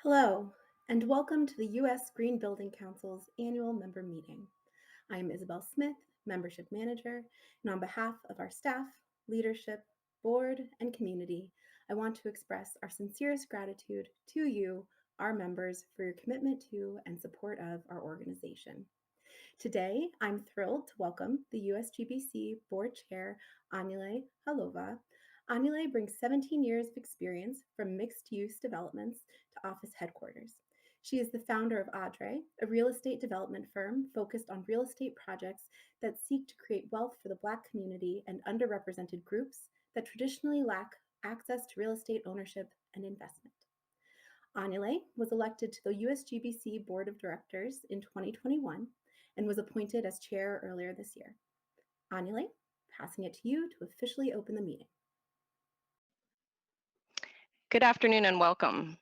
Hello, and welcome to the U.S. Green Building Council's annual member meeting. I am Isabel Smith, Membership Manager, and on behalf of our staff, leadership, board, and community, I want to express our sincerest gratitude to you, our members, for your commitment to and support of our organization. Today, I'm thrilled to welcome the USGBC Board Chair, Anyeley Hallová. Anyeley brings 17 years of experience from mixed-use developments to office headquarters. She is the founder of ADRE, a real estate development firm focused on real estate projects that seek to create wealth for the Black community and underrepresented groups that traditionally lack access to real estate ownership and investment. Anyeley was elected to the USGBC Board of Directors in 2021 and was appointed as chair earlier this year. Anyeley, passing it to you to officially open the meeting. Good afternoon and welcome.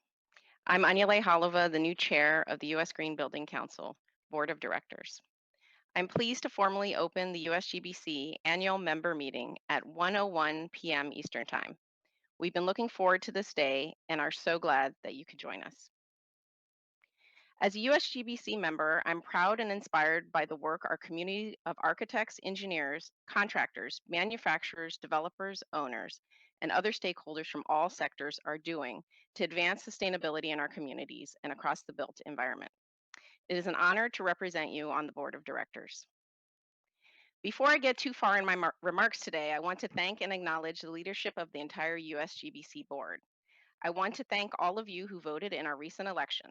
I'm Anyeley Hallová, the new chair of the U.S. Green Building Council Board of Directors. I'm pleased to formally open the USGBC annual member meeting at 1:01 p.m. Eastern Time. We've been looking forward to this day and are so glad that you could join us. As a USGBC member, I'm proud and inspired by the work our community of architects, engineers, contractors, manufacturers, developers, owners, and other stakeholders from all sectors are doing to advance sustainability in our communities and across the built environment. It is an honor to represent you on the board of directors. Before I get too far in my remarks today, I want to thank and acknowledge the leadership of the entire USGBC board. I want to thank all of you who voted in our recent election.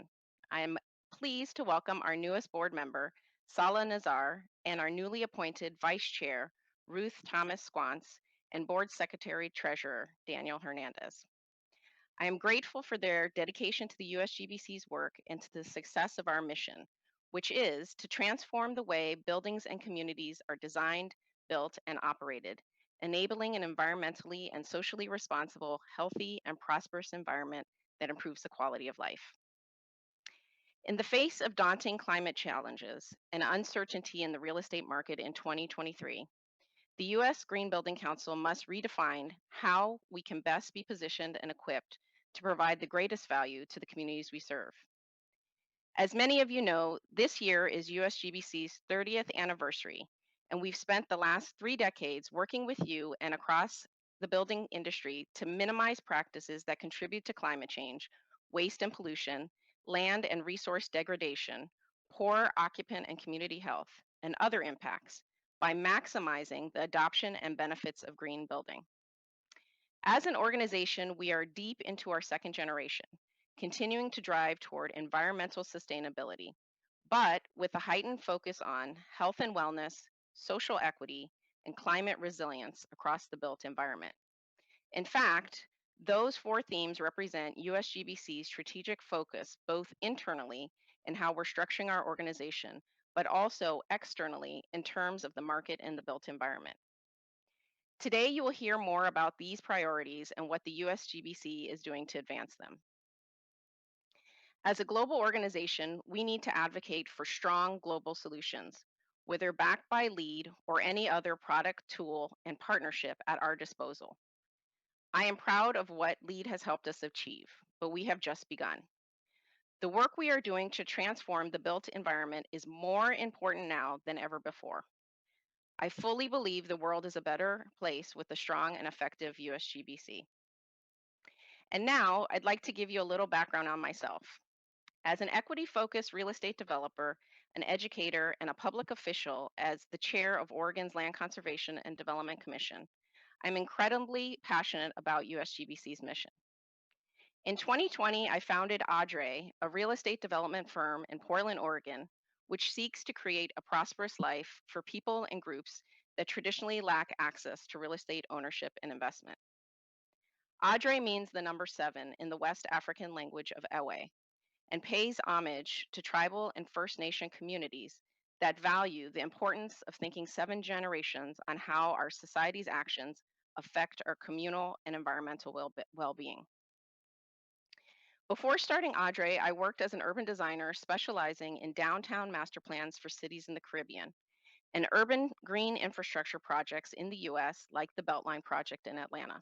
I am pleased to welcome our newest board member, Salah Nazar, and our newly appointed vice chair, Ruth Thomas Squantz, and board secretary treasurer, Daniel Hernandez. I am grateful for their dedication to the USGBC's work and to the success of our mission, which is to transform the way buildings and communities are designed, built, and operated, enabling an environmentally and socially responsible, healthy, and prosperous environment that improves the quality of life. In the face of daunting climate challenges and uncertainty in the real estate market in 2023, the U.S. Green Building Council must redefine how we can best be positioned and equipped to provide the greatest value to the communities we serve. As many of you know, this year is USGBC's 30th anniversary, and we've spent the last 3 decades working with you and across the building industry to minimize practices that contribute to climate change, waste and pollution, land and resource degradation, poor occupant and community health, and other impacts by maximizing the adoption and benefits of green building. As an organization, we are deep into our second generation, continuing to drive toward environmental sustainability, but with a heightened focus on health and wellness, social equity, and climate resilience across the built environment. In fact, those 4 themes represent USGBC's strategic focus both internally in how we're structuring our organization, but also externally in terms of the market and the built environment. Today, you will hear more about these priorities and what the USGBC is doing to advance them. As a global organization, we need to advocate for strong global solutions, whether backed by LEED or any other product, tool, and partnership at our disposal. I am proud of what LEED has helped us achieve, but we have just begun. The work we are doing to transform the built environment is more important now than ever before. I fully believe the world is a better place with a strong and effective USGBC. And now I'd like to give you a little background on myself. As an equity-focused real estate developer, an educator, and a public official as the chair of Oregon's Land Conservation and Development Commission, I'm incredibly passionate about USGBC's mission. In 2020, I founded ADRE, a real estate development firm in Portland, Oregon, which seeks to create a prosperous life for people and groups that traditionally lack access to real estate ownership and investment. ADRE means the number 7 in the West African language of Ewe and pays homage to tribal and First Nation communities that value the importance of thinking 7 generations on how our society's actions affect our communal and environmental well-being. Before starting ADRE, I worked as an urban designer specializing in downtown master plans for cities in the Caribbean and urban green infrastructure projects in the US, like the Beltline project in Atlanta.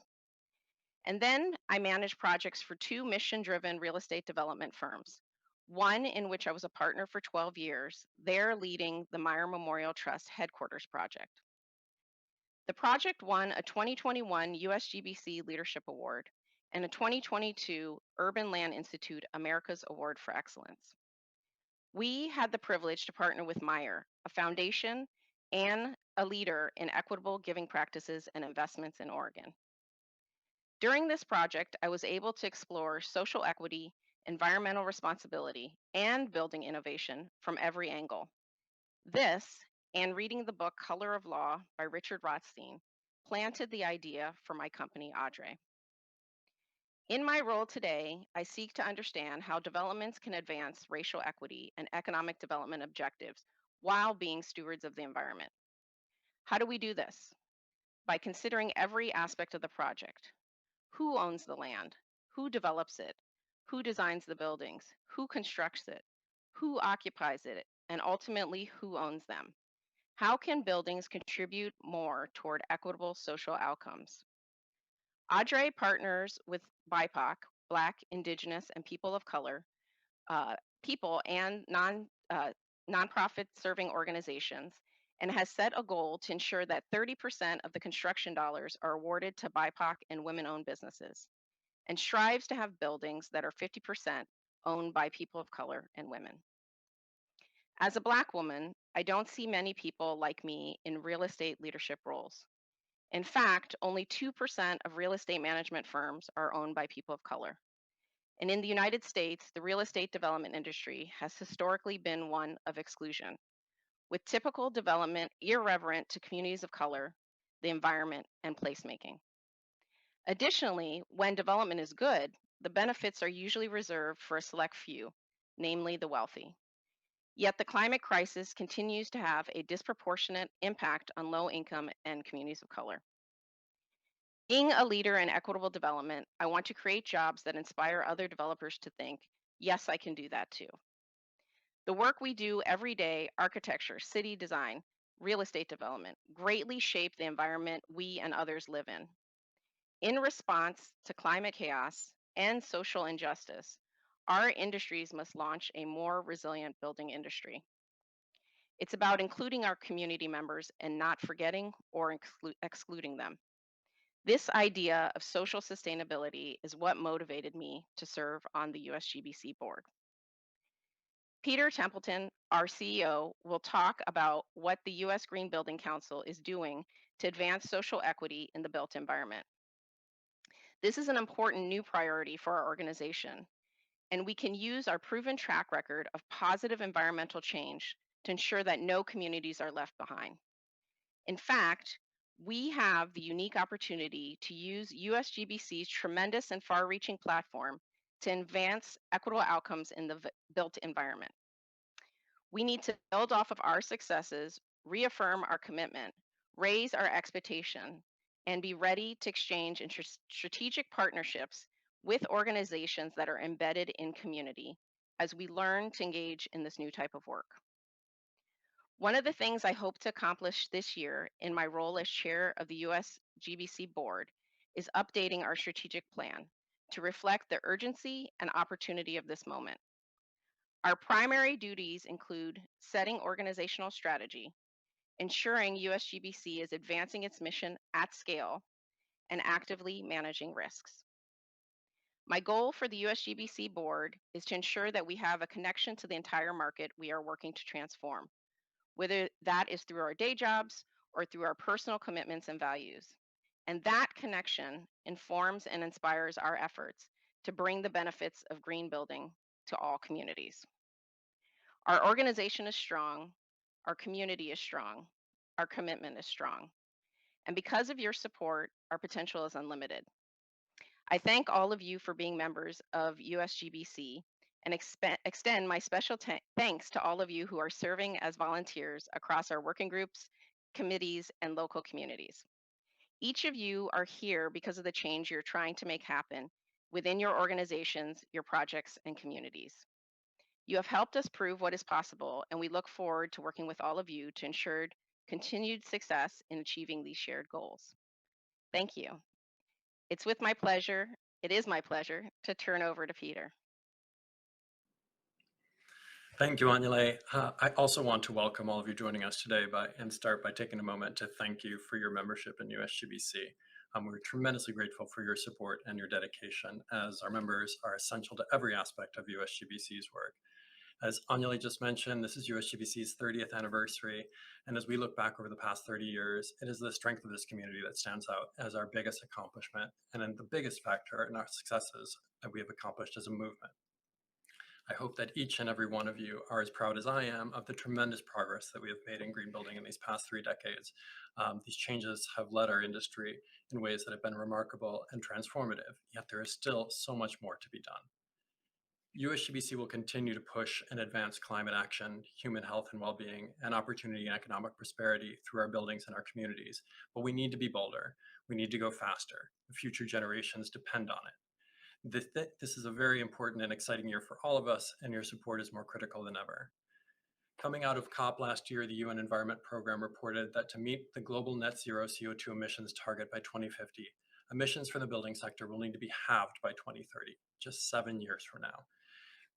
And then I managed projects for two mission-driven real estate development firms. One in which I was a partner for 12 years, there leading the Meyer Memorial Trust headquarters project. The project won a 2021 USGBC Leadership Award and a 2022 Urban Land Institute America's Award for Excellence. We had the privilege to partner with Meyer, a foundation and a leader in equitable giving practices and investments in Oregon. During this project, I was able to explore social equity, environmental responsibility, and building innovation from every angle. This, and reading the book Color of Law by Richard Rothstein, planted the idea for my company, Audrey. In my role today, I seek to understand how developments can advance racial equity and economic development objectives while being stewards of the environment. How do we do this? By considering every aspect of the project. Who owns the land? Who develops it? Who designs the buildings? Who constructs it? Who occupies it? And ultimately, who owns them? How can buildings contribute more toward equitable social outcomes? Audrey partners with BIPOC, Black, Indigenous, and people of color, people and nonprofit serving organizations, and has set a goal to ensure that 30% of the construction dollars are awarded to BIPOC and women-owned businesses, and strives to have buildings that are 50% owned by people of color and women. As a Black woman, I don't see many people like me in real estate leadership roles. In fact, only 2% of real estate management firms are owned by people of color. And in the United States, the real estate development industry has historically been one of exclusion, with typical development irreverent to communities of color, the environment, and placemaking. Additionally, when development is good, the benefits are usually reserved for a select few, namely the wealthy. Yet the climate crisis continues to have a disproportionate impact on low income and communities of color. Being a leader in equitable development, I want to create jobs that inspire other developers to think, yes, I can do that too. The work we do every day, architecture, city design, real estate development, greatly shape the environment we and others live in. In response to climate chaos and social injustice, our industries must launch a more resilient building industry. It's about including our community members and not forgetting or excluding them. This idea of social sustainability is what motivated me to serve on the USGBC board. Peter Templeton, our CEO, will talk about what the US Green Building Council is doing to advance social equity in the built environment. This is an important new priority for our organization, and we can use our proven track record of positive environmental change to ensure that no communities are left behind. In fact, we have the unique opportunity to use USGBC's tremendous and far-reaching platform to advance equitable outcomes in the built environment. We need to build off of our successes, reaffirm our commitment, raise our expectation, and be ready to exchange in strategic partnerships with organizations that are embedded in community as we learn to engage in this new type of work. One of the things I hope to accomplish this year in my role as chair of the US GBC board is updating our strategic plan to reflect the urgency and opportunity of this moment. Our primary duties include setting organizational strategy, ensuring USGBC is advancing its mission at scale, and actively managing risks. My goal for the USGBC board is to ensure that we have a connection to the entire market we are working to transform, whether that is through our day jobs or through our personal commitments and values. And that connection informs and inspires our efforts to bring the benefits of green building to all communities. Our organization is strong, our community is strong, our commitment is strong. And because of your support, our potential is unlimited. I thank all of you for being members of USGBC and extend my special thanks to all of you who are serving as volunteers across our working groups, committees, and local communities. Each of you are here because of the change you're trying to make happen within your organizations, your projects, and communities. You have helped us prove what is possible, and we look forward to working with all of you to ensure continued success in achieving these shared goals. Thank you. It is my pleasure to turn over to Peter. Thank you, Anyeley. I also want to welcome all of you joining us today and start by taking a moment to thank you for your membership in USGBC. We're tremendously grateful for your support and your dedication, as our members are essential to every aspect of USGBC's work. As Anyeley just mentioned, this is USGBC's 30th anniversary, and as we look back over the past 30 years, it is the strength of this community that stands out as our biggest accomplishment and the biggest factor in our successes that we have accomplished as a movement. I hope that each and every one of you are as proud as I am of the tremendous progress that we have made in green building in these past 3 decades. These changes have led our industry in ways that have been remarkable and transformative, yet there is still so much more to be done. USGBC will continue to push and advance climate action, human health and well-being, and opportunity and economic prosperity through our buildings and our communities. But we need to be bolder. We need to go faster. The future generations depend on it. This is a very important and exciting year for all of us, and your support is more critical than ever. Coming out of COP last year, the UN Environment Program reported that to meet the global net zero CO2 emissions target by 2050, emissions for the building sector will need to be halved by 2030, just 7 years from now.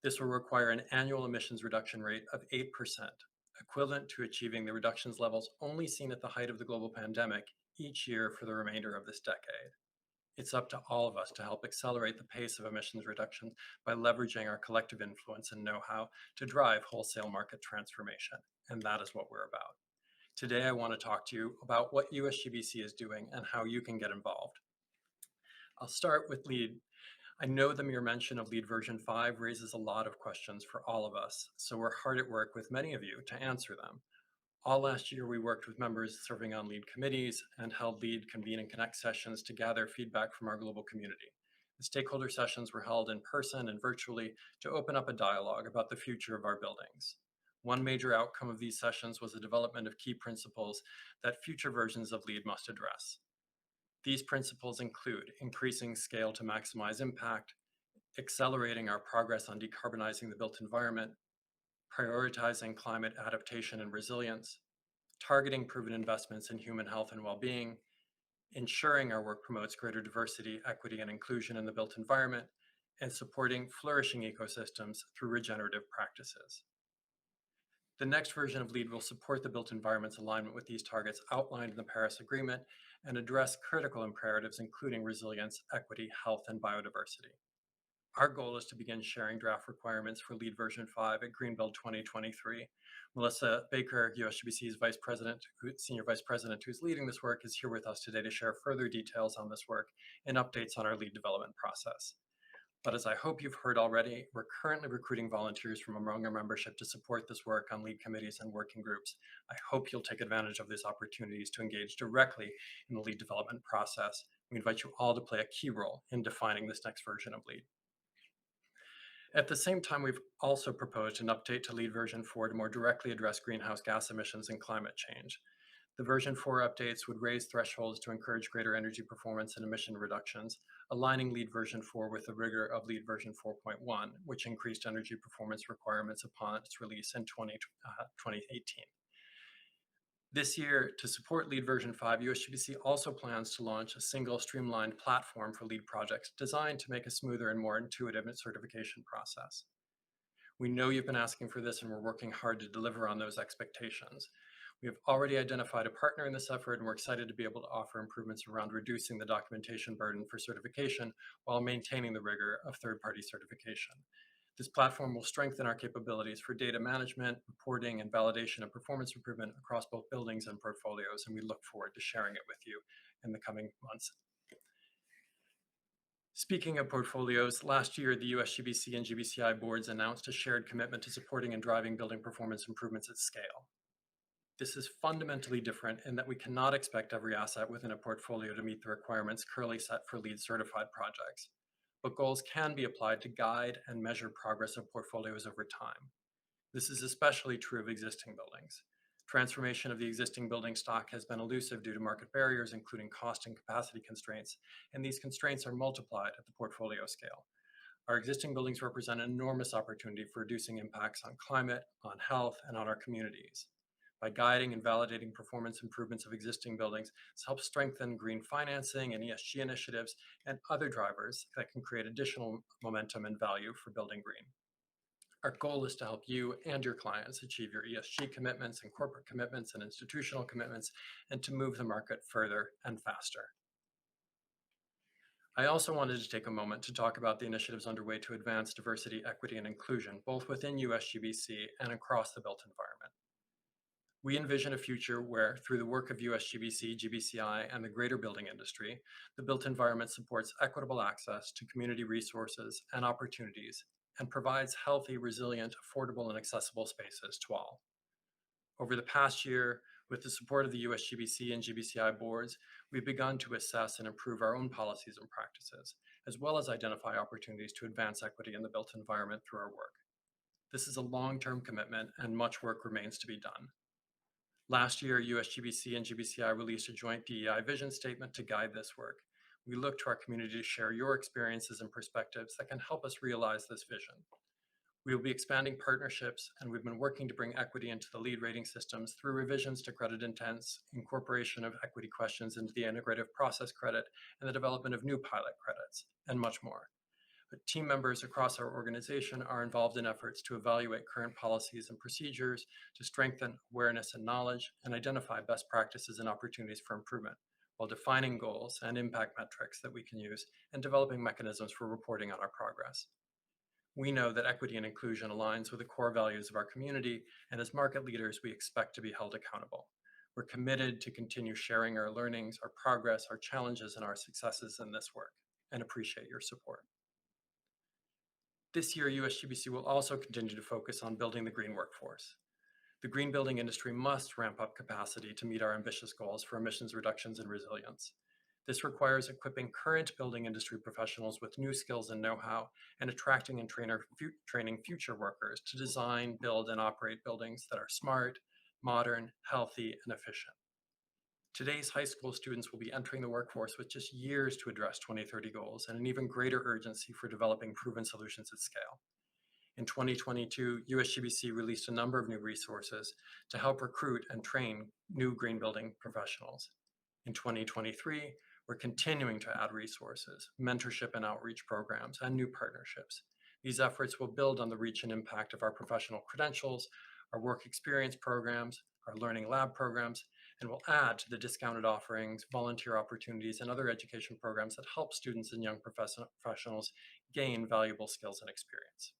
This will require an annual emissions reduction rate of 8%, equivalent to achieving the reductions levels only seen at the height of the global pandemic each year for the remainder of this decade. It's up to all of us to help accelerate the pace of emissions reduction by leveraging our collective influence and know-how to drive wholesale market transformation, and that is what we're about. Today, I want to talk to you about what USGBC is doing and how you can get involved. I'll start with LEED. I know the mere mention of LEED version 5 raises a lot of questions for all of us, so we're hard at work with many of you to answer them. All last year, we worked with members serving on LEED committees and held LEED Convene and Connect sessions to gather feedback from our global community. The stakeholder sessions were held in person and virtually to open up a dialogue about the future of our buildings. One major outcome of these sessions was the development of key principles that future versions of LEED must address. These principles include increasing scale to maximize impact, accelerating our progress on decarbonizing the built environment, prioritizing climate adaptation and resilience, targeting proven investments in human health and well-being, ensuring our work promotes greater diversity, equity, and inclusion in the built environment, and supporting flourishing ecosystems through regenerative practices. The next version of LEED will support the built environment's alignment with these targets outlined in the Paris Agreement and address critical imperatives including resilience, equity, health, and biodiversity. Our goal is to begin sharing draft requirements for LEED version 5 at Greenbuild 2023. Melissa Baker, USGBC's Senior Vice President who's leading this work, is here with us today to share further details on this work and updates on our LEED development process. But as I hope you've heard already, we're currently recruiting volunteers from among our membership to support this work on LEED committees and working groups. I hope you'll take advantage of these opportunities to engage directly in the LEED development process. We invite you all to play a key role in defining this next version of LEED. At the same time, we've also proposed an update to LEED version 4 to more directly address greenhouse gas emissions and climate change. The version 4 updates would raise thresholds to encourage greater energy performance and emission reductions, aligning LEED version 4 with the rigor of LEED version 4.1, which increased energy performance requirements upon its release in 2018. This year, to support LEED version 5, USGBC also plans to launch a single streamlined platform for LEED projects designed to make a smoother and more intuitive certification process. We know you've been asking for this and we're working hard to deliver on those expectations. We have already identified a partner in this effort and we're excited to be able to offer improvements around reducing the documentation burden for certification while maintaining the rigor of third-party certification. This platform will strengthen our capabilities for data management, reporting, and validation of performance improvement across both buildings and portfolios, and we look forward to sharing it with you in the coming months. Speaking of portfolios, last year the USGBC and GBCI boards announced a shared commitment to supporting and driving building performance improvements at scale. This is fundamentally different in that we cannot expect every asset within a portfolio to meet the requirements currently set for LEED certified projects. But goals can be applied to guide and measure progress of portfolios over time. This is especially true of existing buildings. Transformation of the existing building stock has been elusive due to market barriers, including cost and capacity constraints, and these constraints are multiplied at the portfolio scale. Our existing buildings represent an enormous opportunity for reducing impacts on climate, on health, and on our communities. by guiding and validating performance improvements of existing buildings. This helps strengthen green financing and ESG initiatives and other drivers that can create additional momentum and value for building green. Our goal is to help you and your clients achieve your ESG commitments and corporate commitments and institutional commitments, and to move the market further and faster. I also wanted to take a moment to talk about the initiatives underway to advance diversity, equity, and inclusion, both within USGBC and across the built environment. We envision a future where, through the work of USGBC, GBCI, and the greater building industry, the built environment supports equitable access to community resources and opportunities and provides healthy, resilient, affordable, and accessible spaces to all. Over the past year, with the support of the USGBC and GBCI boards, we've begun to assess and improve our own policies and practices, as well as identify opportunities to advance equity in the built environment through our work. This is a long-term commitment, and much work remains to be done. Last year, USGBC and GBCI released a joint DEI vision statement to guide this work. We look to our community to share your experiences and perspectives that can help us realize this vision. We will be expanding partnerships, and we've been working to bring equity into the lead rating systems through revisions to credit intents, incorporation of equity questions into the integrative process credit, and the development of new pilot credits, and much more. But team members across our organization are involved in efforts to evaluate current policies and procedures, to strengthen awareness and knowledge, and identify best practices and opportunities for improvement, while defining goals and impact metrics that we can use and developing mechanisms for reporting on our progress. We know that equity and inclusion aligns with the core values of our community, and as market leaders, we expect to be held accountable. We're committed to continue sharing our learnings, our progress, our challenges, and our successes in this work, and appreciate your support. This year, USGBC will also continue to focus on building the green workforce. The green building industry must ramp up capacity to meet our ambitious goals for emissions reductions and resilience. This requires equipping current building industry professionals with new skills and know-how, and attracting and training future workers to design, build, and operate buildings that are smart, modern, healthy, and efficient. Today's high school students will be entering the workforce with just years to address 2030 goals and an even greater urgency for developing proven solutions at scale. In 2022, USGBC released a number of new resources to help recruit and train new green building professionals. In 2023, we're continuing to add resources, mentorship and outreach programs, and new partnerships. These efforts will build on the reach and impact of our professional credentials, our work experience programs, our learning lab programs, and will add to the discounted offerings, volunteer opportunities, and other education programs that help students and young professionals gain valuable skills and experience.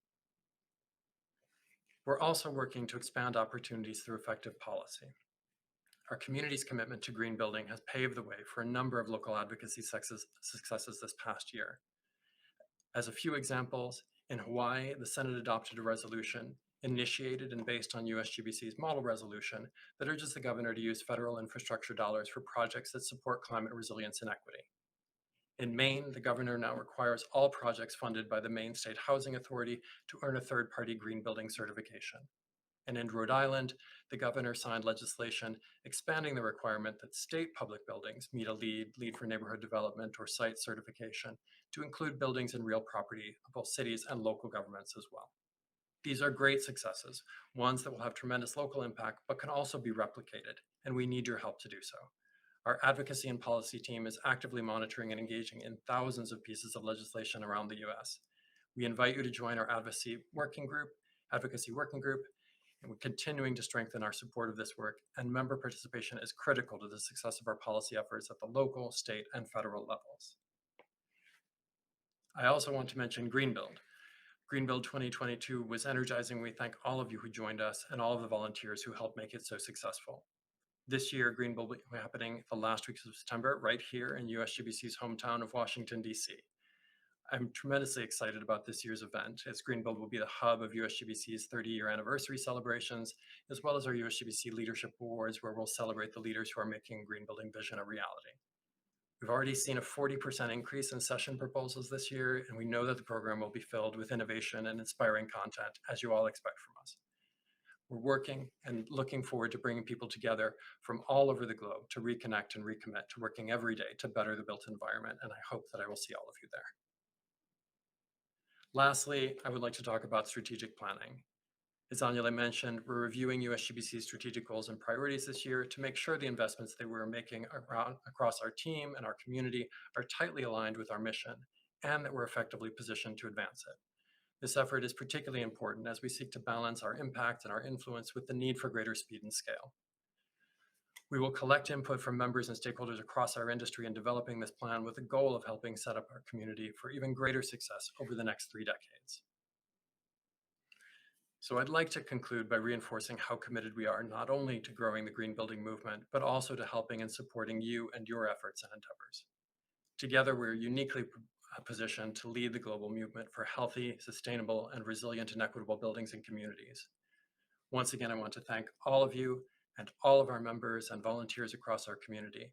We're also working to expand opportunities through effective policy. Our community's commitment to green building has paved the way for a number of local advocacy successes this past year. As a few examples, in Hawaii, the Senate adopted a resolution initiated and based on USGBC's model resolution that urges the governor to use federal infrastructure dollars for projects that support climate resilience and equity. In Maine, the governor now requires all projects funded by the Maine State Housing Authority to earn a third-party green building certification. And in Rhode Island, the governor signed legislation expanding the requirement that state public buildings meet a LEED for neighborhood development or site certification to include buildings in real property of both cities and local governments as well. These are great successes, ones that will have tremendous local impact, but can also be replicated, and we need your help to do so. Our advocacy and policy team is actively monitoring and engaging in thousands of pieces of legislation around the US. We invite you to join our advocacy working group, and we're continuing to strengthen our support of this work, and member participation is critical to the success of our policy efforts at the local, state, and federal levels. I also want to mention Greenbuild. Greenbuild 2022 was energizing. We thank all of you who joined us and all of the volunteers who helped make it so successful. This year, Greenbuild will be happening the last weeks of September right here in USGBC's hometown of Washington, D.C. I'm tremendously excited about this year's event, as Greenbuild will be the hub of USGBC's 30-year anniversary celebrations, as well as our USGBC Leadership Awards, where we'll celebrate the leaders who are making green building vision a reality. We've already seen a 40% increase in session proposals this year, and we know that the program will be filled with innovation and inspiring content, as you all expect from us. We're working and looking forward to bringing people together from all over the globe to reconnect and recommit to working every day to better the built environment, and I hope that I will see all of you there. Lastly, I would like to talk about strategic planning. As Anyeley mentioned, we're reviewing USGBC's strategic goals and priorities this year to make sure the investments that we're making across our team and our community are tightly aligned with our mission and that we're effectively positioned to advance it. This effort is particularly important as we seek to balance our impact and our influence with the need for greater speed and scale. We will collect input from members and stakeholders across our industry in developing this plan with the goal of helping set up our community for even greater success over the next 3 decades. So I'd like to conclude by reinforcing how committed we are not only to growing the green building movement, but also to helping and supporting you and your efforts and endeavors. Together, we're uniquely positioned to lead the global movement for healthy, sustainable, and resilient and equitable buildings and communities. Once again, I want to thank all of you and all of our members and volunteers across our community.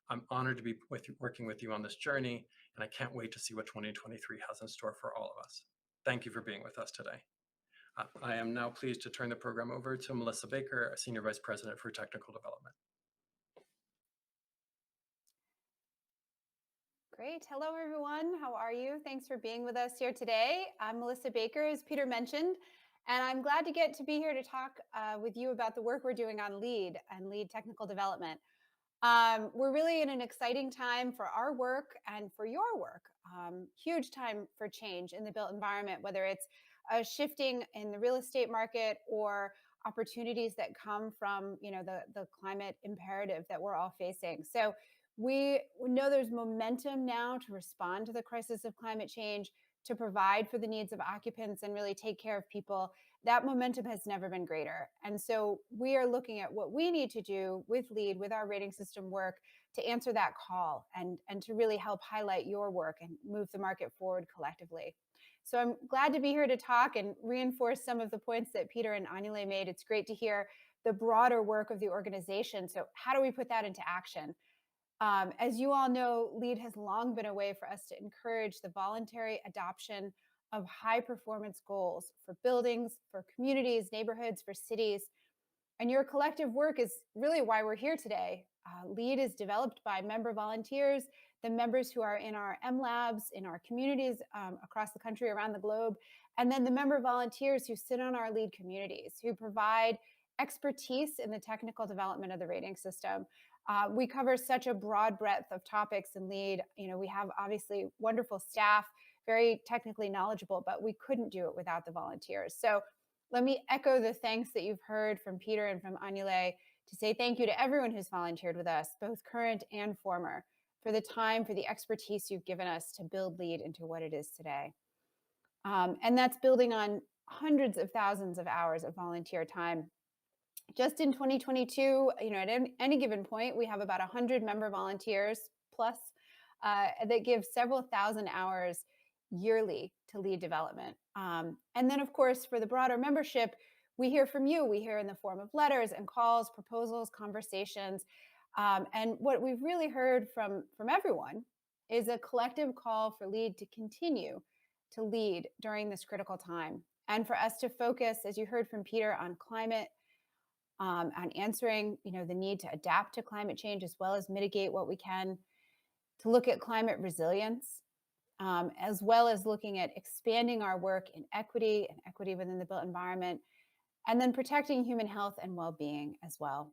I'm honored to be working with you on this journey, and I can't wait to see what 2023 has in store for all of us. Thank you for being with us today. I am now pleased to turn the program over to Melissa Baker, Senior Vice President for Technical Development. Great. Hello, everyone. How are you? Thanks for being with us here today. I'm Melissa Baker, as Peter mentioned, and I'm glad to get to be here to talk with you about the work we're doing on LEED and LEED technical development. We're really in an exciting time for our work and for your work. Huge time for change in the built environment, whether it's shifting in the real estate market or opportunities that come from, the climate imperative that we're all facing. So we know there's momentum now to respond to the crisis of climate change, to provide for the needs of occupants and really take care of people. That momentum has never been greater. And so we are looking at what we need to do with LEED, with our rating system work, to answer that call and to really help highlight your work and move the market forward collectively. So I'm glad to be here to talk and reinforce some of the points that Peter and Anyeley made. It's great to hear the broader work of the organization. So how do we put that into action? As you all know, LEED has long been a way for us to encourage the voluntary adoption of high performance goals for buildings, for communities, neighborhoods, for cities. And your collective work is really why we're here today. LEED is developed by member volunteers, the members who are in our M Labs, in our communities across the country, around the globe, and then the member volunteers who sit on our LEED communities, who provide expertise in the technical development of the rating system. We cover such a broad breadth of topics in LEED. We have obviously wonderful staff, very technically knowledgeable, but we couldn't do it without the volunteers. So let me echo the thanks that you've heard from Peter and from Anyeley to say thank you to everyone who's volunteered with us, both current and former, for the time, for the expertise you've given us to build LEED into what it is today. And that's building on hundreds of thousands of hours of volunteer time. Just in 2022, at any given point, we have about 100 member volunteers plus that give several thousand hours yearly to LEED development. And then, of course, for the broader membership, we hear from you. We hear in the form of letters and calls, proposals, conversations. And what we've really heard from everyone is a collective call for LEED to continue to lead during this critical time. And for us to focus, as you heard from Peter, on climate, on answering the need to adapt to climate change as well as mitigate what we can, to look at climate resilience, as well as looking at expanding our work in equity and equity within the built environment, and then protecting human health and well-being as well.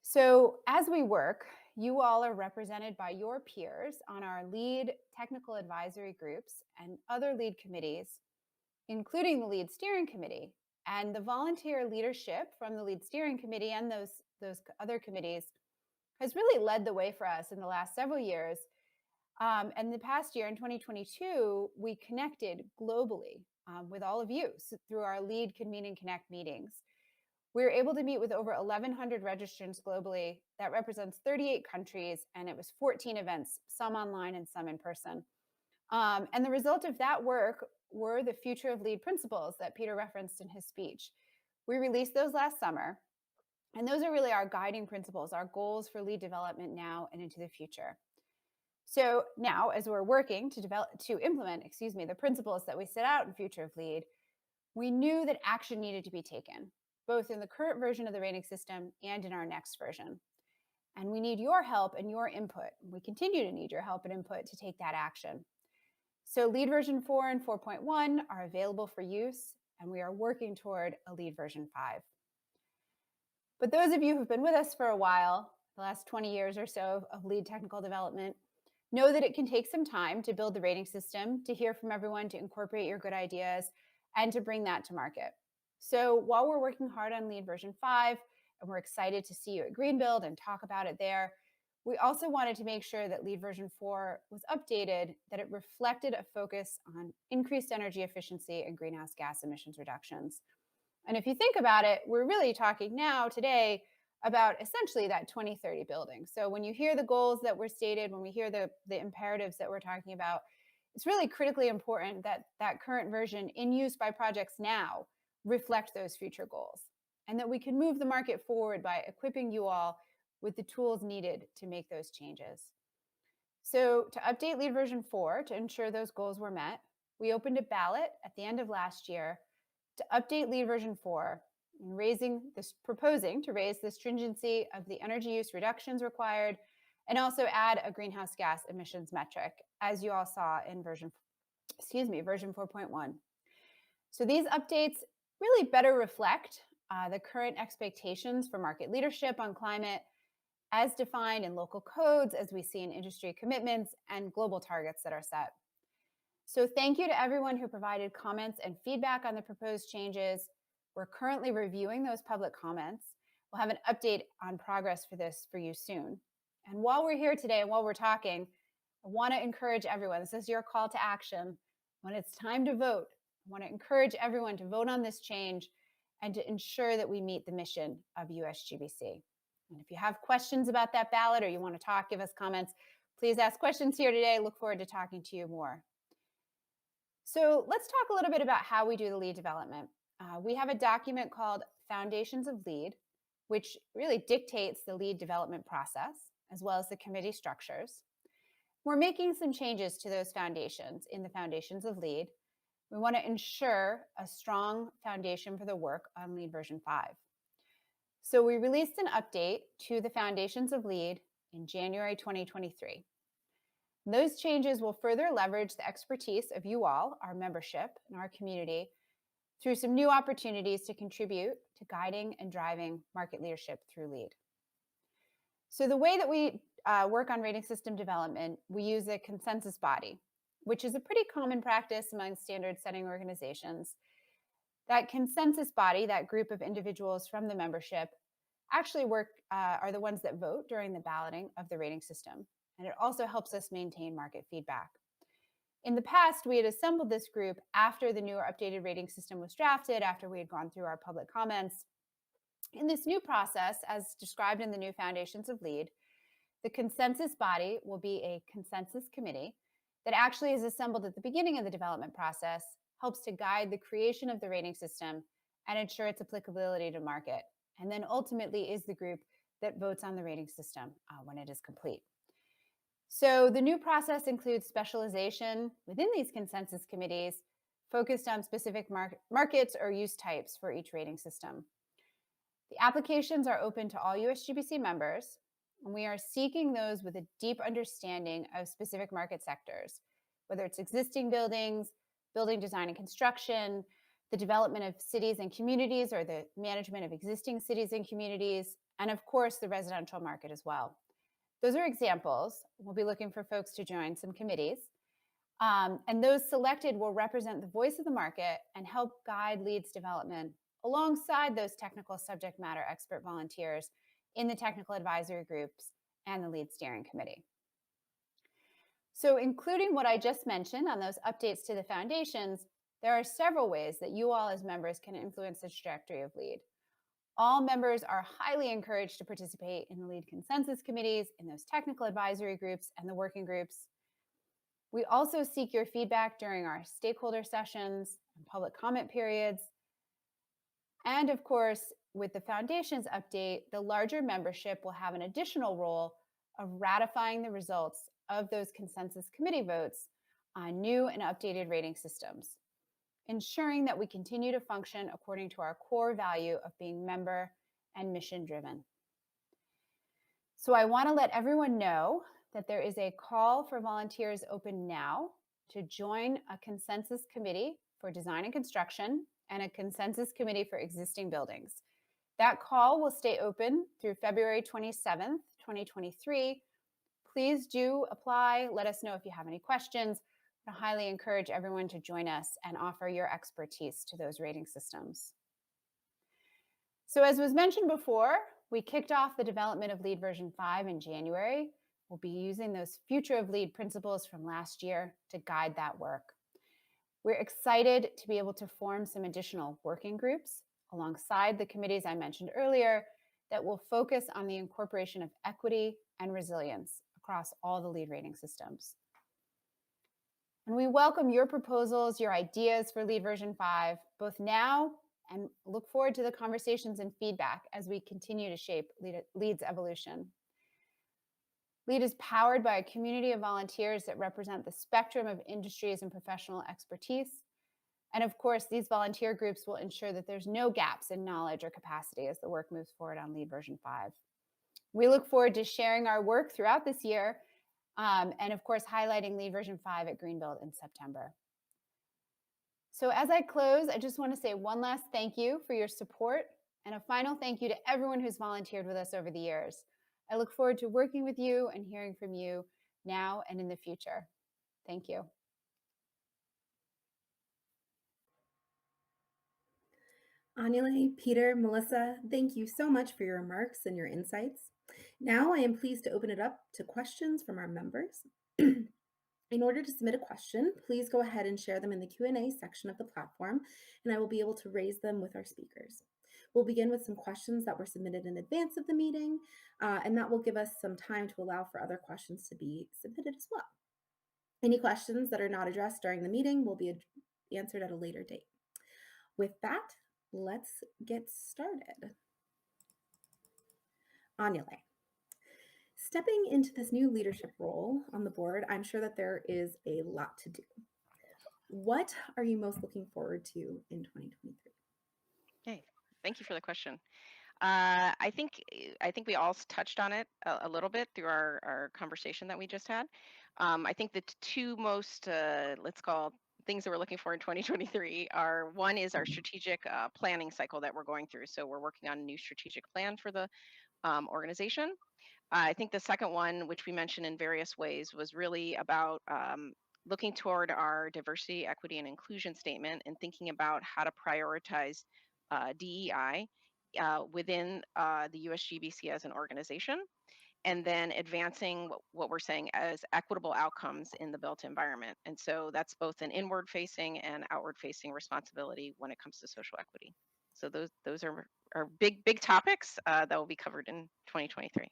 So as we work, you all are represented by your peers on our LEED technical advisory groups and other LEED committees, including the LEED steering committee. And the volunteer leadership from the LEED steering committee and those other committees has really led the way for us in the last several years. And the past year, in 2022, we connected globally with all of you through our LEED Convene and Connect meetings. We were able to meet with over 1,100 registrants globally. That represents 38 countries, and it was 14 events, some online and some in person. And the result of that work were the Future of LEED principles that Peter referenced in his speech. We released those last summer, and those are really our guiding principles, our goals for LEED development now and into the future. So now, as we're working to implement the principles that we set out in Future of LEED, we knew that action needed to be taken, both in the current version of the rating system and in our next version. And we need your help and your input. We continue to need your help and input to take that action. So LEED version 4 and 4.1 are available for use and we are working toward a LEED version 5. But those of you who've been with us for a while, the last 20 years or so of LEED technical development, know that it can take some time to build the rating system, to hear from everyone, to incorporate your good ideas, and to bring that to market. So while we're working hard on LEED version 5, and we're excited to see you at Greenbuild and talk about it there, we also wanted to make sure that LEED version 4 was updated, that it reflected a focus on increased energy efficiency and greenhouse gas emissions reductions. And if you think about it, we're really talking now today about essentially that 2030 building. So when you hear the goals that were stated, when we hear the imperatives that we're talking about, it's really critically important that that current version in use by projects now reflect those future goals, and that we can move the market forward by equipping you all with the tools needed to make those changes. So to update LEED version 4 to ensure those goals were met, we opened a ballot at the end of last year to update LEED version 4 and proposing to raise the stringency of the energy use reductions required, and also add a greenhouse gas emissions metric, as you all saw in version 4.1. So these updates really better reflect the current expectations for market leadership on climate as defined in local codes, as we see in industry commitments and global targets that are set. So thank you to everyone who provided comments and feedback on the proposed changes. We're currently reviewing those public comments. We'll have an update on progress for this for you soon. And while we're here today and while we're talking, I want to encourage everyone, this is your call to action. When it's time to vote, I want to encourage everyone to vote on this change and to ensure that we meet the mission of USGBC. And if you have questions about that ballot or you want to talk, give us comments, please ask questions here today. Look forward to talking to you more. So let's talk a little bit about how we do the LEED development. We have a document called Foundations of LEED, which really dictates the LEED development process, as well as the committee structures. We're making some changes to those foundations in the Foundations of LEED. We want to ensure a strong foundation for the work on LEED version 5. So we released an update to the Foundations of LEED in January 2023. Those changes will further leverage the expertise of you all, our membership and our community, through some new opportunities to contribute to guiding and driving market leadership through LEED. So the way that we work on rating system development, we use a consensus body, which is a pretty common practice among standard setting organizations. That consensus body, that group of individuals from the membership, actually are the ones that vote during the balloting of the rating system. And it also helps us maintain market feedback. In the past, we had assembled this group after the newer updated rating system was drafted, after we had gone through our public comments. In this new process, as described in the new Foundations of LEED, the consensus body will be a consensus committee that actually is assembled at the beginning of the development process, helps to guide the creation of the rating system and ensure its applicability to market, and then ultimately is the group that votes on the rating system when it is complete. So the new process includes specialization within these consensus committees focused on specific markets or use types for each rating system. The applications are open to all USGBC members, and we are seeking those with a deep understanding of specific market sectors, whether it's existing buildings, building design and construction, the development of cities and communities, or the management of existing cities and communities, and of course, the residential market as well. Those are examples. We'll be looking for folks to join some committees. And those selected will represent the voice of the market and help guide LEED's development alongside those technical subject matter expert volunteers in the technical advisory groups and the LEED steering committee. So including what I just mentioned on those updates to the foundations, there are several ways that you all as members can influence the trajectory of LEED. All members are highly encouraged to participate in the LEED consensus committees, in those technical advisory groups and the working groups. We also seek your feedback during our stakeholder sessions and public comment periods. And of course, with the foundations update, the larger membership will have an additional role of ratifying the results of those consensus committee votes on new and updated rating systems, ensuring that we continue to function according to our core value of being member and mission driven. So I want to let everyone know that there is a call for volunteers open now to join a consensus committee for design and construction and a consensus committee for existing buildings. That call will stay open through February 27th, 2023. Please do apply. Let us know if you have any questions. I highly encourage everyone to join us and offer your expertise to those rating systems. So as was mentioned before, we kicked off the development of LEED version 5 in January. We'll be using those future of LEED principles from last year to guide that work. We're excited to be able to form some additional working groups alongside the committees I mentioned earlier that will focus on the incorporation of equity and resilience across all the LEED rating systems. And we welcome your proposals, your ideas for LEED version 5, both now and look forward to the conversations and feedback as we continue to shape LEED's evolution. LEED is powered by a community of volunteers that represent the spectrum of industries and professional expertise. And of course, these volunteer groups will ensure that there's no gaps in knowledge or capacity as the work moves forward on LEED version 5. We look forward to sharing our work throughout this year and of course, highlighting LEED version 5 at Greenbuild in September. So as I close, I just want to say one last thank you for your support and a final thank you to everyone who's volunteered with us over the years. I look forward to working with you and hearing from you now and in the future. Thank you. Anyeley, Peter, Melissa, thank you so much for your remarks and your insights. Now I am pleased to open it up to questions from our members. In order to submit a question, please go ahead and share them in the Q&A section of the platform, and I will be able to raise them with our speakers. We'll begin with some questions that were submitted in advance of the meeting, and that will give us some time to allow for other questions to be submitted as well. Any questions that are not addressed during the meeting will be answered at a later date. With that, let's get started. Anyeley, stepping into this new leadership role on the board, I'm sure that there is a lot to do. What are you most looking forward to in 2023? Okay, thank you for the question. I think we all touched on it a little bit through our conversation that we just had. I think the two most, let's call things that we're looking for in 2023 are, one is our strategic planning cycle that we're going through. So we're working on a new strategic plan for the organization. I think the second one, which we mentioned in various ways, was really about looking toward our diversity, equity, and inclusion statement and thinking about how to prioritize DEI within the USGBC as an organization, and then advancing what we're saying as equitable outcomes in the built environment. And so that's both an inward-facing and outward-facing responsibility when it comes to social equity. So those are big topics that will be covered in 2023.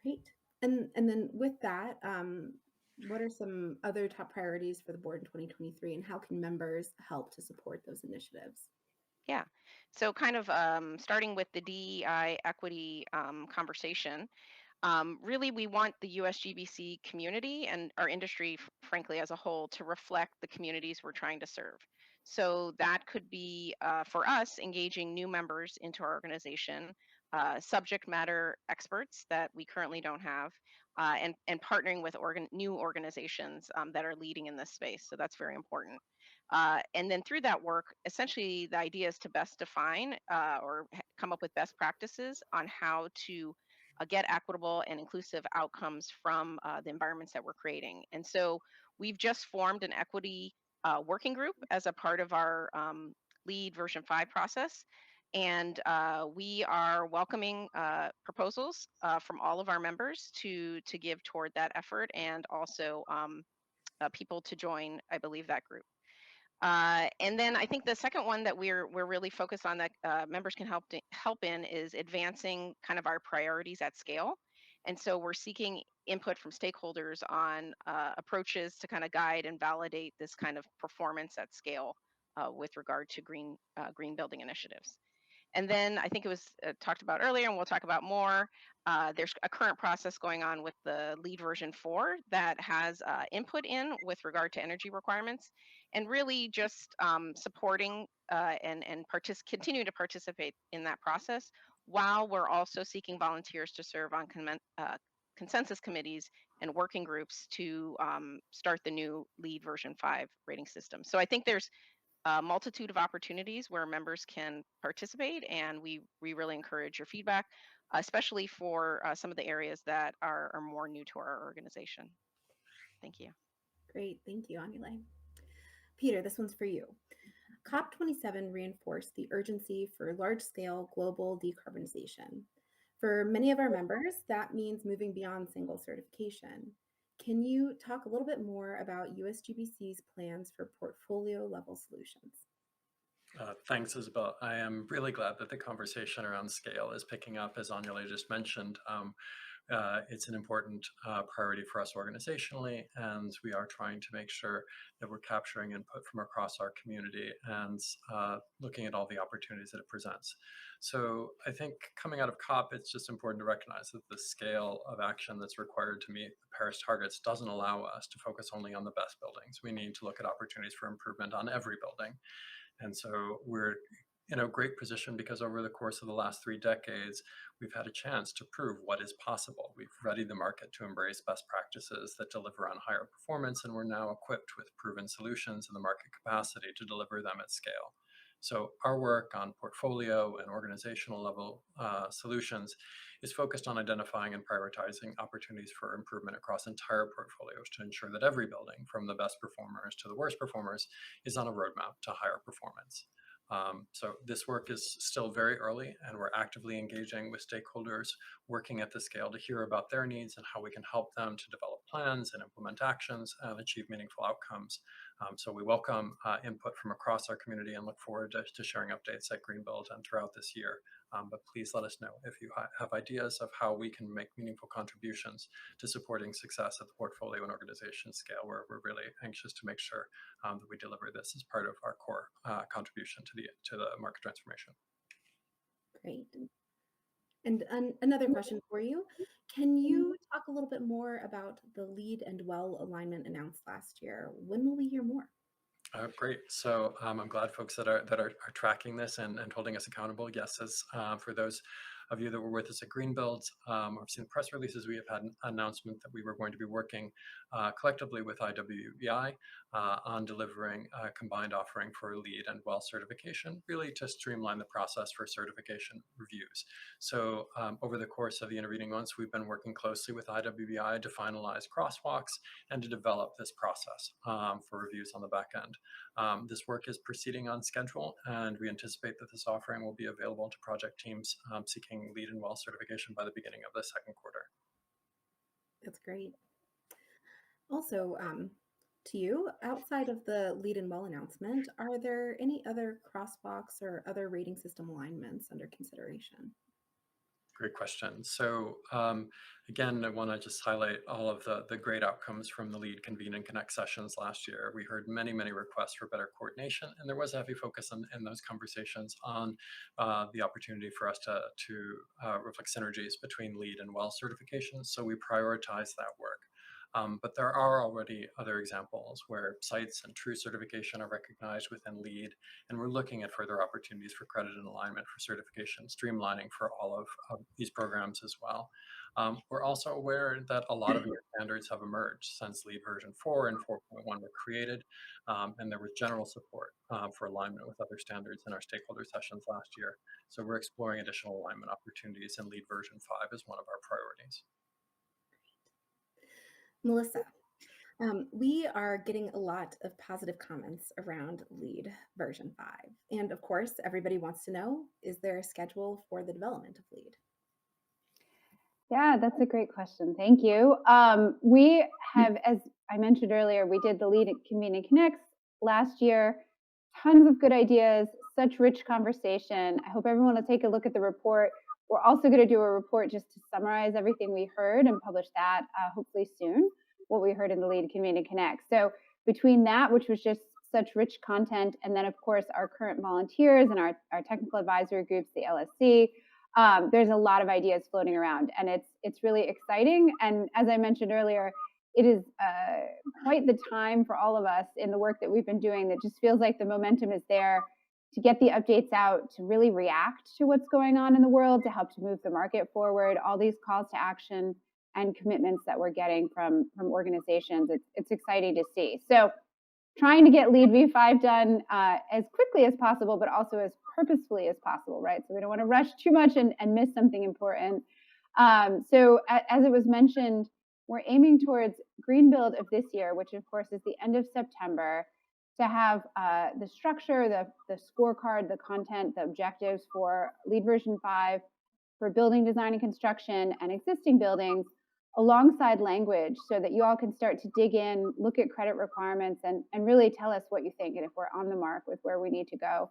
Great. And then with that, what are some other top priorities for the board in 2023, and how can members help to support those initiatives? Yeah, so kind of starting with the DEI equity conversation, really we want the USGBC community and our industry, frankly, as a whole, to reflect the communities we're trying to serve. So that could be, for us, engaging new members into our organization, subject matter experts that we currently don't have, and partnering with new organizations that are leading in this space. So that's very important. And then through that work, essentially the idea is to best define or come up with best practices on how to get equitable and inclusive outcomes from the environments that we're creating. And so we've just formed an equity working group as a part of our LEED version 5 process. And we are welcoming proposals from all of our members to give toward that effort, and also people to join, I believe, that group. And then I think the second one that we're really focused on that members can help in is advancing kind of our priorities at scale. And so we're seeking input from stakeholders on approaches to kind of guide and validate this kind of performance at scale with regard to green building initiatives. And then I think it was talked about earlier, and we'll talk about more. There's a current process going on with the LEED version 4 that has input in with regard to energy requirements, and really just supporting and continue to participate in that process, while we're also seeking volunteers to serve on consensus committees and working groups to start the new LEED version 5 rating system. So I think there's a multitude of opportunities where members can participate, and we really encourage your feedback, especially for some of the areas that are more new to our organization. Thank you. Great, thank you, Anyeley. Peter, this one's for you. COP27 reinforced the urgency for large-scale global decarbonization. For many of our members, that means moving beyond single certification. Can you talk a little bit more about USGBC's plans for portfolio-level solutions? Thanks, Isabel. I am really glad that the conversation around scale is picking up, as Anyeley just mentioned. It's an important priority for us organizationally, and we are trying to make sure that we're capturing input from across our community and looking at all the opportunities that it presents. So I think coming out of COP, it's just important to recognize that the scale of action that's required to meet the Paris targets doesn't allow us to focus only on the best buildings. We need to look at opportunities for improvement on every building. And so we're in a great position because over the course of the last 3 decades, we've had a chance to prove what is possible. We've readied the market to embrace best practices that deliver on higher performance, and we're now equipped with proven solutions and the market capacity to deliver them at scale. So our work on portfolio and organizational level solutions is focused on identifying and prioritizing opportunities for improvement across entire portfolios to ensure that every building, from the best performers to the worst performers, is on a roadmap to higher performance. So this work is still very early, and we're actively engaging with stakeholders, working at the scale to hear about their needs and how we can help them to develop plans and implement actions and achieve meaningful outcomes. So we welcome input from across our community and look forward to sharing updates at Greenbuild and throughout this year. But please let us know if you have ideas of how we can make meaningful contributions to supporting success at the portfolio and organization scale, where we're really anxious to make sure that we deliver this as part of our core contribution to the market transformation. Great. And another question for you. Can you talk a little bit more about the LEED and WELL alignment announced last year? When will we hear more? Great. So I'm glad folks that are tracking this and holding us accountable. Yes, as for those of you that were with us at Greenbuild, or seen the press releases, we have had an announcement that we were going to be working collectively with IWBI on delivering a combined offering for LEED and WELL certification, really to streamline the process for certification reviews. So over the course of the intervening months, we've been working closely with IWBI to finalize crosswalks and to develop this process for reviews on the back end. This work is proceeding on schedule, and we anticipate that this offering will be available to project teams seeking LEED and WELL certification by the beginning of the second quarter. That's great. Also, to you, outside of the LEED and WELL announcement, are there any other crosswalks or other rating system alignments under consideration? Great question. So again, I want to just highlight all of the great outcomes from the LEED Convene and Connect sessions last year. We heard many requests for better coordination, and there was a heavy focus in those conversations on the opportunity for us to reflect synergies between LEED and WELL certifications. So we prioritized that work. But there are already other examples where sites and true certification are recognized within LEED, and we're looking at further opportunities for credit and alignment for certification, streamlining for all of these programs as well. We're also aware that a lot of new standards have emerged since LEED version 4 and 4.1 were created, and there was general support for alignment with other standards in our stakeholder sessions last year. So we're exploring additional alignment opportunities, and LEED version 5 is one of our priorities. Melissa, we are getting a lot of positive comments around LEED version 5. And of course, everybody wants to know, is there a schedule for the development of LEED? Yeah, that's a great question. Thank you. We have, as I mentioned earlier, we did the LEED Convene and Connect last year. Tons of good ideas, such rich conversation. I hope everyone will take a look at the report. We're also going to do a report just to summarize everything we heard and publish that hopefully soon, what we heard in the LEED Convene and Connect. So between that, which was just such rich content, and then of course our current volunteers and our technical advisory groups, the LSC, there's a lot of ideas floating around, and it's really exciting. And as I mentioned earlier, it is quite the time for all of us in the work that we've been doing that just feels like the momentum is there to get the updates out, to really react to what's going on in the world, to help to move the market forward, all these calls to action and commitments that we're getting from organizations. It's exciting to see. So trying to get LEAD V5 done as quickly as possible, but also as purposefully as possible, right? So we don't want to rush too much and miss something important. So as it was mentioned, we're aiming towards Green Build of this year, which of course is the end of September, to have the structure, the scorecard, the content, the objectives for LEAD version 5 for building design and construction and existing buildings alongside language so that you all can start to dig in, look at credit requirements, and really tell us what you think and if we're on the mark with where we need to go.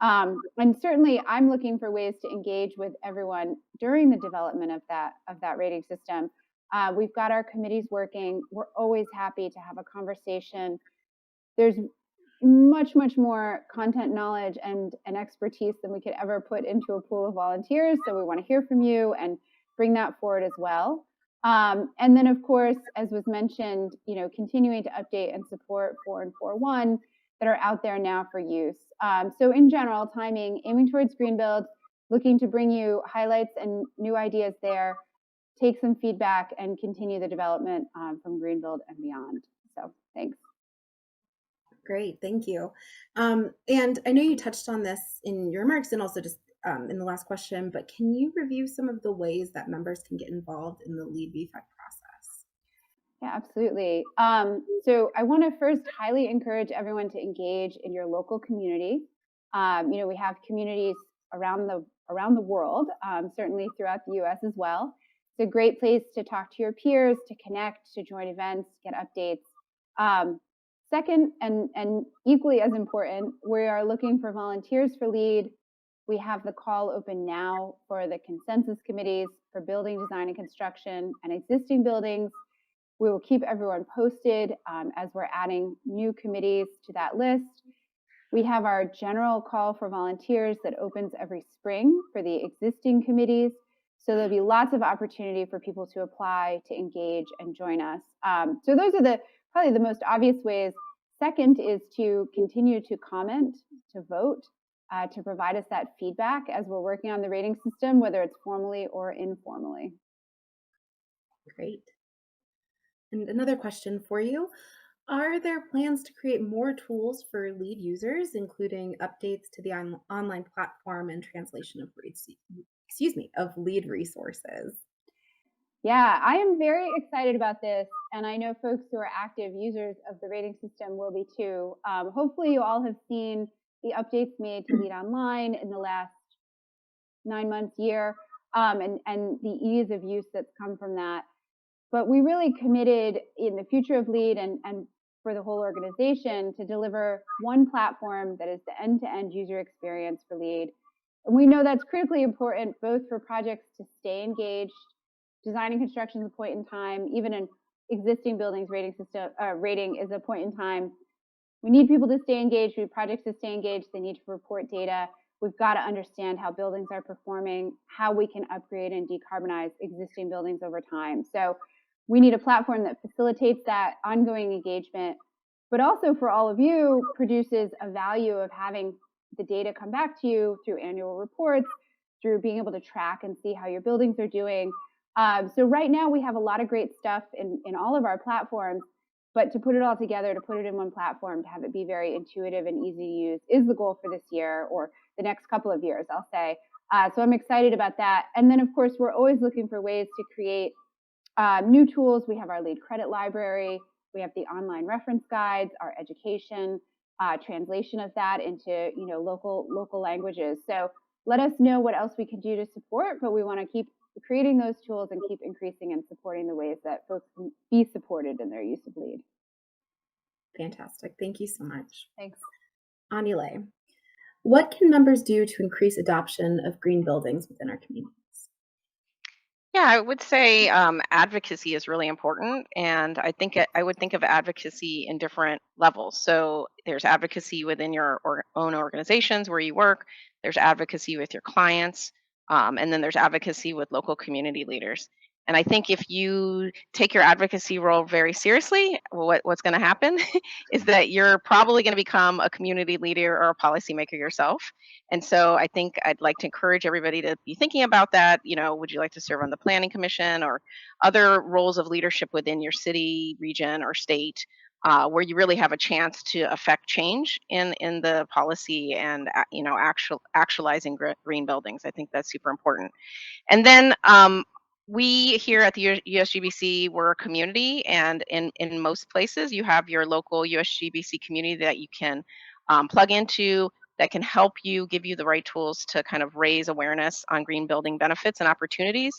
And certainly I'm looking for ways to engage with everyone during the development of that rating system. We've got our committees working. We're always happy to have a conversation. There's much more content knowledge and expertise than we could ever put into a pool of volunteers. So we want to hear from you and bring that forward as well. And then of course, as was mentioned, continuing to update and support 4 and 4.1 that are out there now for use. So in general, timing, aiming towards Green Build, looking to bring you highlights and new ideas there, take some feedback and continue the development from Green Build and beyond. So thanks. Great, thank you. And I know you touched on this in your remarks and also just in the last question, but can you review some of the ways that members can get involved in the LEAD V5 process? Yeah, absolutely. So I want to first highly encourage everyone to engage in your local community. We have communities around the world, certainly throughout the U.S. as well. It's a great place to talk to your peers, to connect, to join events, get updates. Second, and equally as important, we are looking for volunteers for LEAD. We have the call open now for the consensus committees for building design and construction and existing buildings. We will keep everyone posted as we're adding new committees to that list. We have our general call for volunteers that opens every spring for the existing committees. So there'll be lots of opportunity for people to apply, to engage, and join us. So those are probably the most obvious ways. Second is to continue to comment, to vote, to provide us that feedback as we're working on the rating system, whether it's formally or informally. Great. And another question for you. Are there plans to create more tools for LEAD users, including updates to the online platform and translation of LEAD resources? Yeah, I am very excited about this, and I know folks who are active users of the rating system will be too. Hopefully you all have seen the updates made to LEAD Online in the last 9 months, year, and the ease of use that's come from that. But we really committed in the future of LEAD and for the whole organization to deliver one platform that is the end-to-end user experience for LEAD. And we know that's critically important both for projects to stay engaged. Design and construction is a point in time. Even in existing buildings, rating is a point in time. We need people to stay engaged. We need projects to stay engaged. They need to report data. We've got to understand how buildings are performing, how we can upgrade and decarbonize existing buildings over time. So we need a platform that facilitates that ongoing engagement, but also for all of you, produces a value of having the data come back to you through annual reports, through being able to track and see how your buildings are doing. So right now we have a lot of great stuff in all of our platforms, but to put it all together, to put it in one platform, to have it be very intuitive and easy to use is the goal for this year or the next couple of years, I'll say. So I'm excited about that. And then of course, we're always looking for ways to create new tools. We have our LEAD credit library. We have the online reference guides, our education, translation of that into local languages. So let us know what else we can do to support, but we want to keep creating those tools and keep increasing and supporting the ways that folks can be supported in their use of LEAD. Fantastic. Thank you so much. Thanks. Anyeley, what can members do to increase adoption of green buildings within our communities? Yeah, I would say advocacy is really important, and I would think of advocacy in different levels. So there's advocacy within your own organizations where you work. There's advocacy with your clients, and then there's advocacy with local community leaders. And I think if you take your advocacy role very seriously, what's going to happen is that you're probably going to become a community leader or a policymaker yourself. And so I think I'd like to encourage everybody to be thinking about that. Would you like to serve on the Planning Commission or other roles of leadership within your city, region, or state, where you really have a chance to affect change in the policy and actualizing green buildings? I think that's super important. And then we here at the USGBC, we're a community, and in most places you have your local USGBC community that you can plug into, that can help you, give you the right tools to kind of raise awareness on green building benefits and opportunities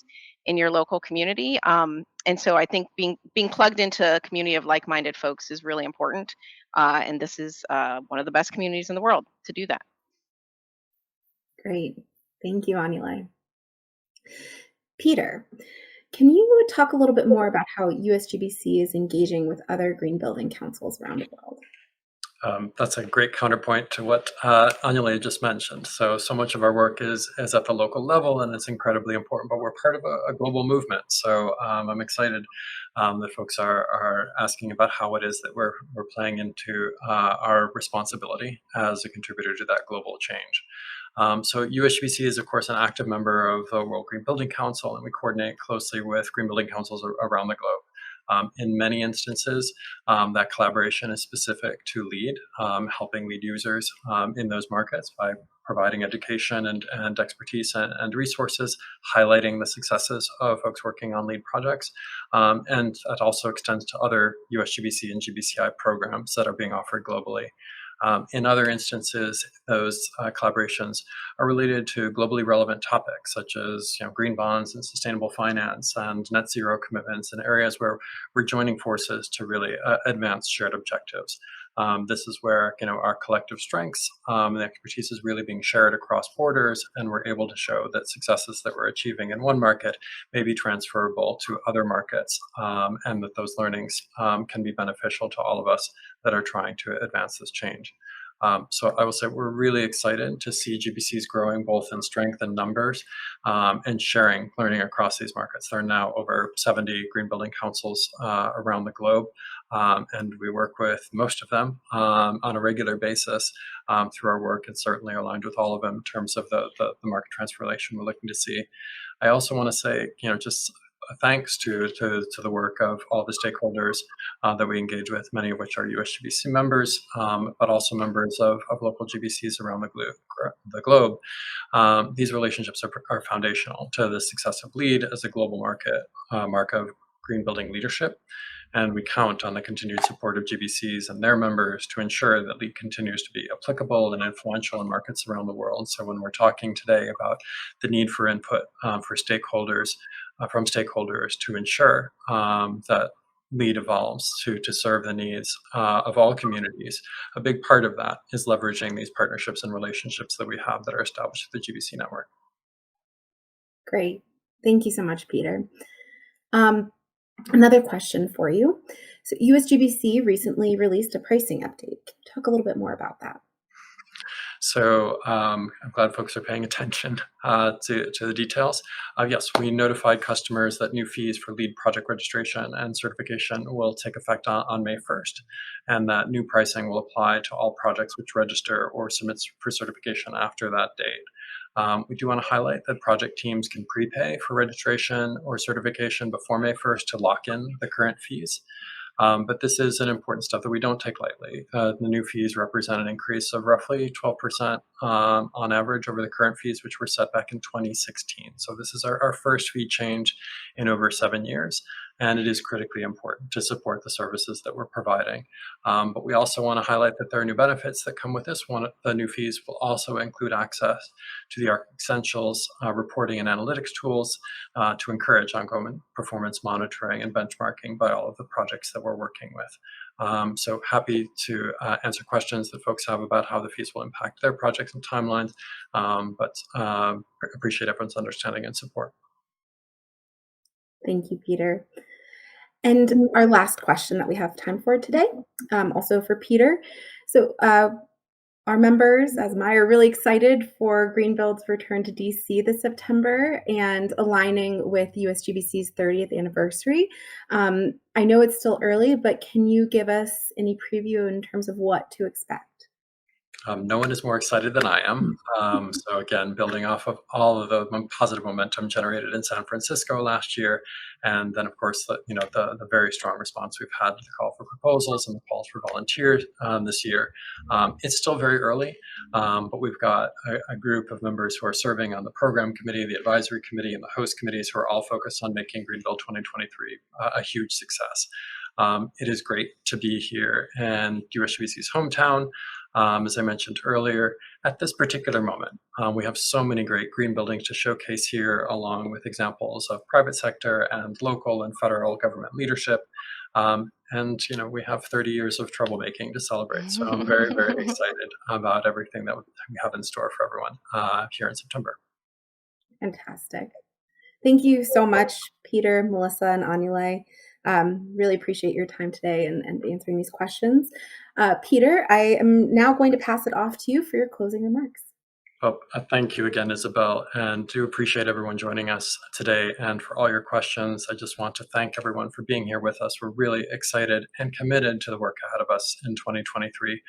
in your local community. And so I think being plugged into a community of like-minded folks is really important. And this is one of the best communities in the world to do that. Great. Thank you, Anyeley. Peter, can you talk a little bit more about how USGBC is engaging with other green building councils around the world? That's a great counterpoint to what Anyeley just mentioned. So much of our work is at the local level, and it's incredibly important, but we're part of a global movement. So I'm excited that folks are asking about how it is that we're playing into our responsibility as a contributor to that global change. So USGBC is, of course, an active member of the World Green Building Council, and we coordinate closely with green building councils around the globe. In many instances, that collaboration is specific to LEED, helping LEED users in those markets by providing education and expertise and resources, highlighting the successes of folks working on LEED projects. And that also extends to other USGBC and GBCI programs that are being offered globally. In other instances, those collaborations are related to globally relevant topics such as green bonds and sustainable finance and net zero commitments in areas where we're joining forces to really advance shared objectives. This is where our collective strengths and expertise is really being shared across borders, and we're able to show that successes that we're achieving in one market may be transferable to other markets, and that those learnings can be beneficial to all of us that are trying to advance this change. So I will say we're really excited to see GBCs growing both in strength and numbers, and sharing learning across these markets. There are now over 70 green building councils around the globe, and we work with most of them on a regular basis through our work, and certainly aligned with all of them in terms of the market transformation we're looking to see. I also want to say, just thanks to the work of all the stakeholders that we engage with, many of which are USGBC members, but also members of local GBCs around the globe. These relationships are foundational to the success of LEED as a global mark of green building leadership. And we count on the continued support of GBCs and their members to ensure that LEED continues to be applicable and influential in markets around the world. So when we're talking today about the need for input for stakeholders, from stakeholders to ensure that LEED evolves to serve the needs of all communities, a big part of that is leveraging these partnerships and relationships that we have that are established through the GBC network. Great. Thank you so much, Peter. Another question for you. So USGBC recently released a pricing update. Talk a little bit more about that. So I'm glad folks are paying attention to the details. Yes, we notified customers that new fees for LEED project registration and certification will take effect on May 1st, and that new pricing will apply to all projects which register or submit for certification after that date. We do want to highlight that project teams can prepay for registration or certification before May 1st to lock in the current fees. But this is an important step that we don't take lightly. The new fees represent an increase of roughly 12% on average over the current fees, which were set back in 2016. So this is our first fee change in over 7 years, and it is critically important to support the services that we're providing. But we also want to highlight that there are new benefits that come with this. One of the new fees will also include access to the ARC Essentials reporting and analytics tools to encourage ongoing performance monitoring and benchmarking by all of the projects that we're working with. So happy to answer questions that folks have about how the fees will impact their projects and timelines, but appreciate everyone's understanding and support. Thank you, Peter. And our last question that we have time for today, also for Peter. So Our members, as am I, are really excited for Greenbuild's return to DC this September and aligning with USGBC's 30th anniversary. I know it's still early, but can you give us any preview in terms of what to expect? No one is more excited than I am. So again, building off of all of the positive momentum generated in San Francisco last year, and then of course the very strong response we've had to the call for proposals and the calls for volunteers this year. It's still very early, but we've got a group of members who are serving on the program committee, the advisory committee, and the host committees who are all focused on making Greenbuild 2023 a huge success. It is great to be here in USGBC's hometown. As I mentioned earlier, at this particular moment, we have so many great green buildings to showcase here, along with examples of private sector and local and federal government leadership. And we have 30 years of troublemaking to celebrate. So I'm very, very excited about everything that we have in store for everyone here in September. Fantastic. Thank you so much, Peter, Melissa, and Anyeley. Really appreciate your time today and answering these questions. Peter, I am now going to pass it off to you for your closing remarks. Oh, thank you again, Isabel, and do appreciate everyone joining us today and for all your questions. I just want to thank everyone for being here with us. We're really excited and committed to the work ahead of us in 2023.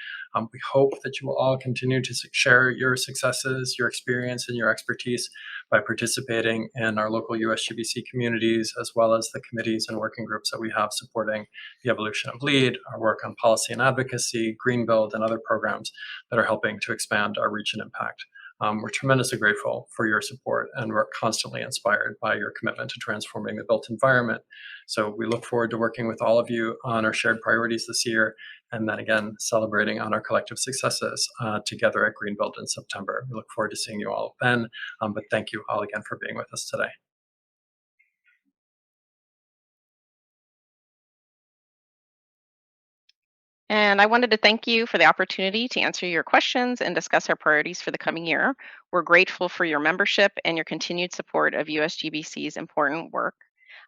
We hope that you will all continue to share your successes, your experience, and your expertise by participating in our local USGBC communities, as well as the committees and working groups that we have supporting the evolution of LEAD, our work on policy and advocacy, Greenbuild, and other programs that are helping to expand our reach and impact. We're tremendously grateful for your support, and we're constantly inspired by your commitment to transforming the built environment. So we look forward to working with all of you on our shared priorities this year, and then again, celebrating on our collective successes together at Greenbuild in September. We look forward to seeing you all then, but thank you all again for being with us today. And I wanted to thank you for the opportunity to answer your questions and discuss our priorities for the coming year. We're grateful for your membership and your continued support of USGBC's important work.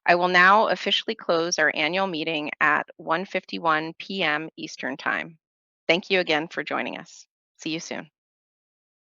I will now officially close our annual meeting at 1:51 p.m. Eastern Time. Thank you again for joining us. See you soon.